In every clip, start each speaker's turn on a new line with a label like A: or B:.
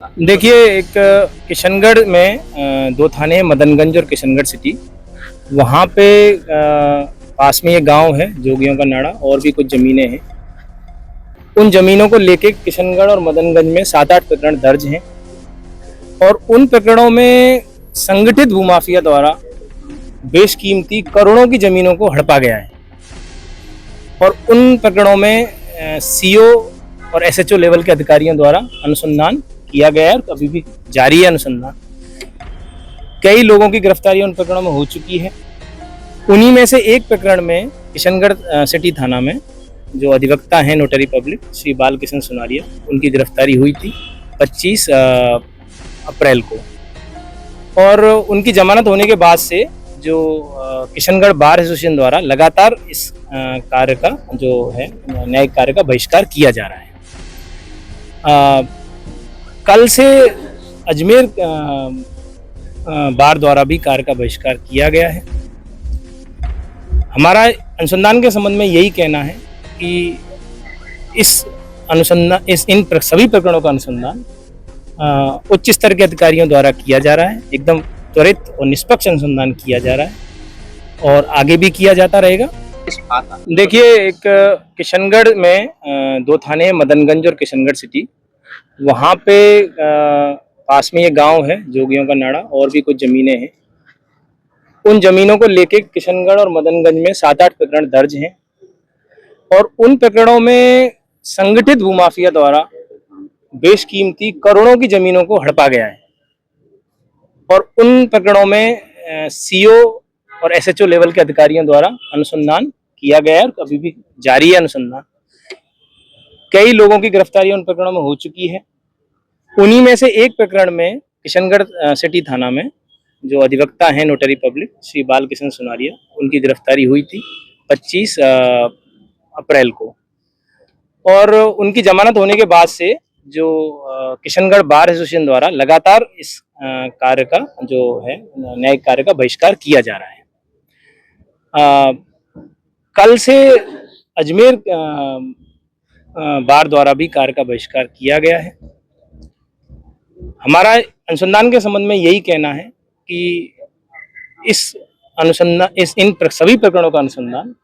A: देखिए, एक किशनगढ़ में दो थाने हैं, मदनगंज और किशनगढ़ सिटी। वहाँ पे पास में ये गांव है जोगियों का नाड़ा, और भी कुछ ज़मीनें हैं। उन ज़मीनों को लेके किशनगढ़ और मदनगंज में 7-8 प्रकरण दर्ज हैं, और उन प्रकरणों में संगठित भूमाफिया द्वारा बेशकीमती करोड़ों की ज़मीनों को हड़पा गया है। और उन प्रकरणों में सीओ और एसएचओ लेवल के अधिकारियों द्वारा अनुसंधान किया गया है, और अभी भी जारी है अनुसंधान। कई लोगों की गिरफ्तारी उन प्रकरणों में हो चुकी है। उन्हीं में से एक प्रकरण में किशनगढ़ सिटी थाना में जो अधिवक्ता हैं नोटरी पब्लिक श्री बालकिशन सुनारिया, उनकी गिरफ्तारी हुई थी 25 अप्रैल को। और उनकी जमानत होने के बाद से जो किशनगढ़ बार एसोसिएशन द्वारा लगातार इस कार्य का जो है न्यायिक कार्य का बहिष्कार किया जा रहा है। कल से अजमेर बार द्वारा भी कार्य का बहिष्कार किया गया है। हमारा अनुसंधान के संबंध में यही कहना है कि इस अनुसंधान इन सभी प्रकरणों का अनुसंधान उच्च स्तर के अधिकारियों द्वारा किया जा रहा है। एकदम त्वरित और निष्पक्ष अनुसंधान किया जा रहा है, और आगे भी किया जाता रहेगा। देखिए, एक किशनगढ़ में दो थाने हैं, मदनगंज और किशनगढ़ सिटी। वहाँ पे पास में ये गांव है जोगियों का नाड़ा, और भी कुछ ज़मीनें हैं। उन ज़मीनों को लेके किशनगढ़ और मदनगंज में 7-8 प्रकरण दर्ज हैं, और उन प्रकरणों में संगठित भूमाफिया द्वारा बेशकीमती करोड़ों की ज़मीनों को हड़पा गया है। और उन प्रकरणों में सीओ और एसएचओ लेवल के अधिकारियों द्वारा अनुसंधान किया गया है, और अभी भी जारी है अनुसंधान। कई लोगों की गिरफ्तारी उन प्रकरणों में हो चुकी है। उन्हीं में से एक प्रकरण में किशनगढ़ सिटी थाना में जो अधिवक्ता हैं नोटरी पब्लिक श्री बालकिशन सुनारिया, उनकी गिरफ्तारी हुई थी 25 अप्रैल को। और उनकी जमानत होने के बाद से जो किशनगढ़ बार एसोसिएशन द्वारा लगातार इस कार्य का जो है न्यायिक कार्य का बहिष्कार किया जा रहा है। कल से अजमेर बार द्वारा भी कार्य का बहिष्कार किया गया है। हमारा अनुसंधान के संबंध में यही कहना है कि इस इन सभी प्रकरणों का अनुसंधान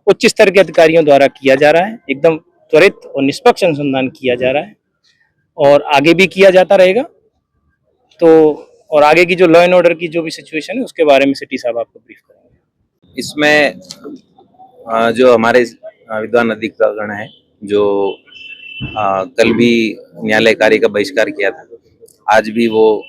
A: उच्च स्तर के अधिकारियों द्वारा किया जा रहा है। एकदम त्वरित और निष्पक्ष अनुसंधान किया जा रहा है, और आगे भी किया जाता रहेगा। तो और आगे की जो लॉ एंड ऑर्डर की जो भी सिचुएशन है उसके बारे में सिटी साहब आपको ब्रीफ करेंगे।
B: इसमें जो हमारे विद्वान अधिकारीगण हैं जो कल भी न्यायालय कार्य का बहिष्कार किया था, आज भी वो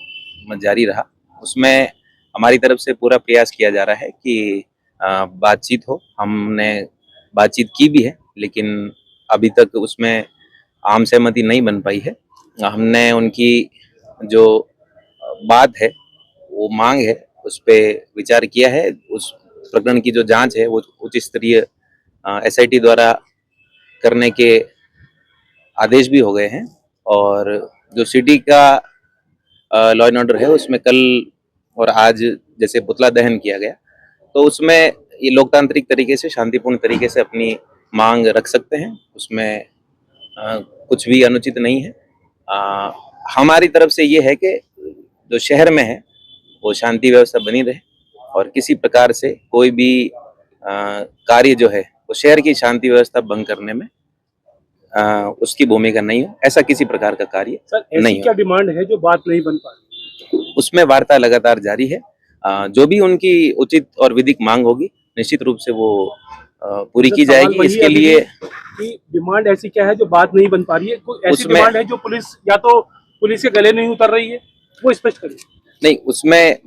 B: जारी रहा। उसमें हमारी तरफ से पूरा प्रयास किया जा रहा है कि बातचीत हो। हमने बातचीत की भी है, लेकिन अभी तक उसमें आम सहमति नहीं बन पाई है। हमने उनकी जो बात है, वो मांग है, उस पर विचार किया है। उस प्रकरण की जो जांच है वो उच्च स्तरीय एसआईटी द्वारा करने के आदेश भी हो गए हैं। और जो सिटी का लॉ एंड ऑर्डर है उसमें कल और आज जैसे पुतला दहन किया गया, तो उसमें ये लोकतांत्रिक तरीके से शांतिपूर्ण तरीके से अपनी मांग रख सकते हैं। उसमें कुछ भी अनुचित नहीं है। हमारी तरफ से ये है कि जो शहर में है वो शांति व्यवस्था बनी रहे, और किसी प्रकार से कोई भी कार्य जो है वो शहर की शांति व्यवस्था भंग करने में उसकी भूमिका नहीं हो, ऐसा किसी प्रकार का कार्य नहीं हो।
C: क्या डिमांड है जो बात नहीं बन पा रही?
B: उसमें वार्ता लगातार जारी है। जो भी उनकी उचित और विधिक मांग होगी निश्चित रूप से वो पूरी की जाएगी। इसके लिए
C: डिमांड ऐसी क्या है जो बात नहीं बन पा रही है? कोई ऐसी डिमांड है जो पुलिस या तो पुलिस के गले नहीं उतर रही है, वो स्पष्ट करिए।
B: नहीं, उसमें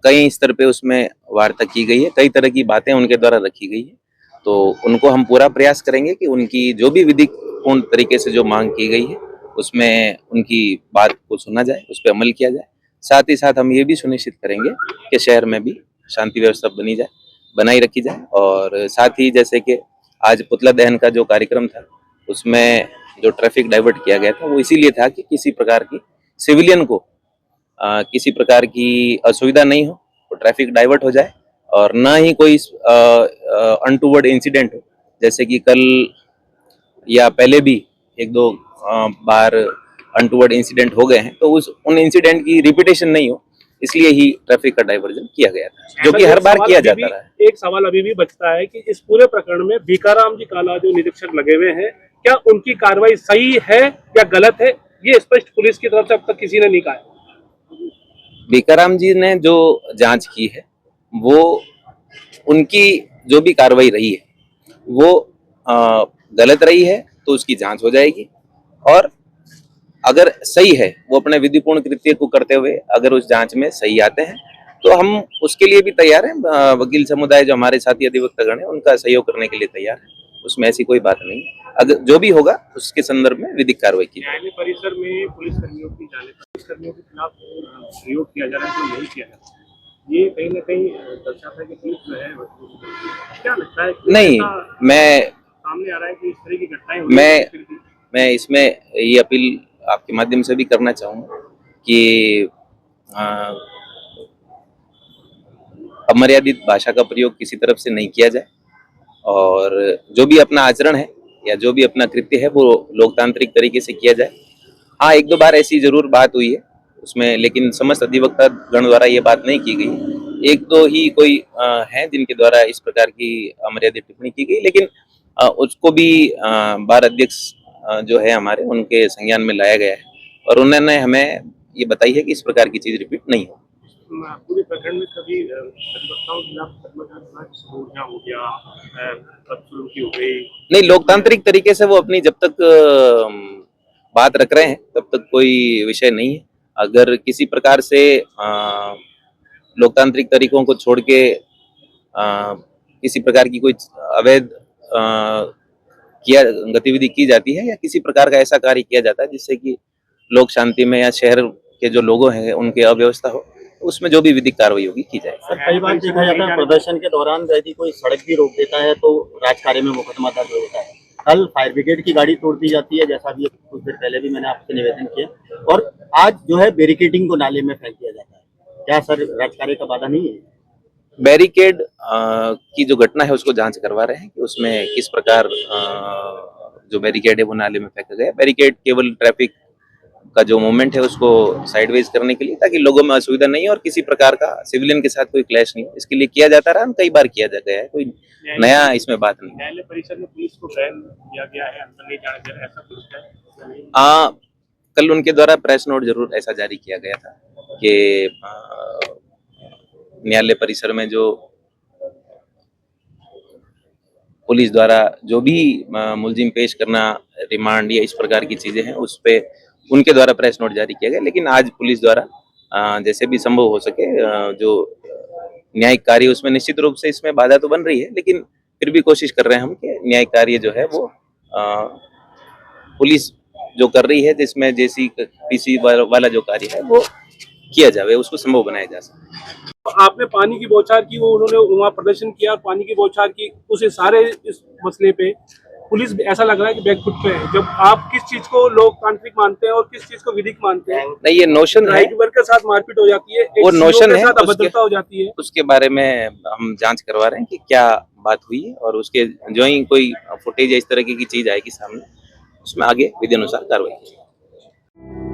B: कई स्तर पे उसमें वार्ता की गई है, कई तरह की बातें उनके द्वारा रखी गई है। तो उनको हम पूरा प्रयास करेंगे कि उनकी जो भी विधिक पूर्ण तरीके से जो मांग की गई है उसमें उनकी बात को सुना जाए, उस पर अमल किया जाए। साथ ही साथ हम ये भी सुनिश्चित करेंगे कि शहर में भी शांति व्यवस्था बनाई रखी जाए। और साथ ही जैसे कि आज पुतला दहन का जो कार्यक्रम था उसमें जो ट्रैफिक डाइवर्ट किया गया था वो इसीलिए था कि किसी प्रकार की सिविलियन को किसी प्रकार की असुविधा नहीं हो, तो ट्रैफिक डाइवर्ट हो जाए, और ना ही कोई अनटूवर्ड इंसिडेंट हो। जैसे कि कल या पहले भी एक दो बार अनटूवर्ड इंसिडेंट हो गए हैं, तो उन इंसिडेंट की रिपीटेशन नहीं हो, इसलिए ही ट्रैफिक का डाइवर्जन किया गया था, जो कि हर बार किया जाता रहा है।
C: एक सवाल अभी भी बचता है कि इस पूरे प्रकरण में भीखाराम जी काला जो निरीक्षक लगे हुए हैं, क्या उनकी कार्रवाई सही है या गलत है, ये स्पष्ट पुलिस की तरफ से अब तक किसी ने नहीं कहा है।
B: भीखाराम जी ने जो जांच की है, वो उनकी जो भी कार्रवाई रही है वो गलत रही है, तो उसकी जांच हो जाएगी, और अगर सही है, वो अपने विधिपूर्ण कृत्य को करते हुए अगर उस जांच में सही आते हैं, तो हम उसके लिए भी तैयार हैं। वकील समुदाय जो हमारे साथी अधिवक्तागण हैं, उनका सहयोग करने के लिए तैयार है, उसमें ऐसी कोई बात नहीं। अगर जो भी होगा उसके संदर्भ में विधिक कार्रवाई की जाएगी।
C: न्यायालय परिसर में पुलिसकर्मियों की जाने पुलिसकर्मियों के खिलाफ प्रयोग किया जा रहा है, जो नहीं किया जा रहा, ये कहीं ना कहीं दर्शाता है कि पुलिस जो है, क्या लगता है
B: नहीं, मैं
C: सामने आ रहा है कि इस तरह की घटनाएं
B: मैं इसमें ये अपील आपके माध्यम से भी करना चाहूँगा कि अमर्यादित भाषा का प्रयोग किसी तरफ से नहीं किया जाए, और जो भी अपना आचरण है या जो भी अपना कृत्य है वो लोकतांत्रिक तरीके से किया जाए। हाँ, एक दो बार ऐसी जरूर बात हुई है उसमें, लेकिन समस्त अधिवक्ता गण द्वारा ये बात नहीं की गई। एक दो ही कोई हैं जिनके द्वारा इस प्रकार की अमर्यादित टिप्पणी की गई, लेकिन उसको भी बार अध्यक्ष जो है हमारे, उनके संज्ञान में लाया गया है, और उन्होंने हमें ये बताई है कि इस प्रकार की चीज रिपीट नहीं हो।
C: पूरे प्रकरण में कभी अधिवक्ताओं के खिलाफ हो गया, बदसलूकी हो गई?
B: नहीं, लोकतांत्रिक तरीके से वो अपनी जब तक बात रख रहे हैं तब तक कोई विषय नहीं है। अगर किसी प्रकार से लोकतांत्रिक तरीकों को छोड़ के किसी प्रकार की कोई अवैध किया गतिविधि की जाती है, या किसी प्रकार का ऐसा कार्य किया जाता है जिससे कि लोक शांति में या शहर के जो लोगों हैं उनके अव्यवस्था हो, उसमें जो भी विधिक कार्रवाई होगी की जाए।
D: सर, कई बार देखा जाता है प्रदर्शन के दौरान यदि कोई सड़क भी रोक देता है तो राजकार्य में मुकदमा दर्ज हो जाता है। कल फायर ब्रिगेड की गाड़ी तोड़ दी जाती है, जैसा भी कुछ देर पहले भी मैंने आपसे निवेदन किया, और आज जो है बैरिकेडिंग को नाले में फेंक दिया जाता है। क्या सर राजकार्य का बाधा नहीं है?
B: बैरिकेड की जो घटना है उसको जांच करवा रहे हैं कि उसमें किस प्रकार जो बैरिकेड है वो नाले में फेंका गया। बैरिकेड केवल ट्रैफिक का जो मूवमेंट है उसको साइडवेज करने के लिए, ताकि लोगों में असुविधा नहीं हो और किसी प्रकार का सिविलियन के साथ कोई क्लैश नहीं हो, इसके लिए किया जाता रहा, कई बार किया जा गया है, कोई नया इसमें बात नहीं।
C: न्यायालय परिसर में पुलिस को बैन किया गया है, अंदर नहीं जाने दे रहा, ऐसा कुछ है?
B: कल उनके द्वारा प्रेस नोट जरूर ऐसा जारी किया गया था कि न्यायालय परिसर में जो पुलिस द्वारा जो भी मुलजिम पेश करना, रिमांड या इस प्रकार की चीजें हैं, उस पे उनके द्वारा प्रेस नोट जारी किया गया। लेकिन आज पुलिस द्वारा जैसे भी संभव हो सके जो न्यायिक कार्य उसमें निश्चित रूप से इसमें बाधा तो बन रही है, लेकिन फिर भी कोशिश कर रहे हैं हम कि न्यायिक कार्य जो है वो पुलिस जो कर रही है, जिसमें JCPC वाला जो कार्य है वो किया जाए, उसको संभव बनाया जा सके।
C: आपने पानी की बौछार की, वो उन्होंने वहाँ प्रदर्शन किया, पानी की बौछार की, उस सारे इस मसले पे पुलिस ऐसा लग रहा है कि बैकफुट पे है। जब आप किस चीज को लोकतांत्रिक मानते हैं और किस चीज को विधिक मानते हैं?
B: नहीं, ये नोशन है,
C: वर्ग के साथ मारपीट हो जाती है,
B: वो नोशन है,
C: अभद्रता हो जाती है,
B: उसके बारे में हम जांच करवा रहे हैं कि क्या बात हुई है, और उसके जो ही कोई फुटेज या इस तरह की चीज आएगी सामने, उसमें आगे विधि अनुसार कार्रवाई की जाएगी।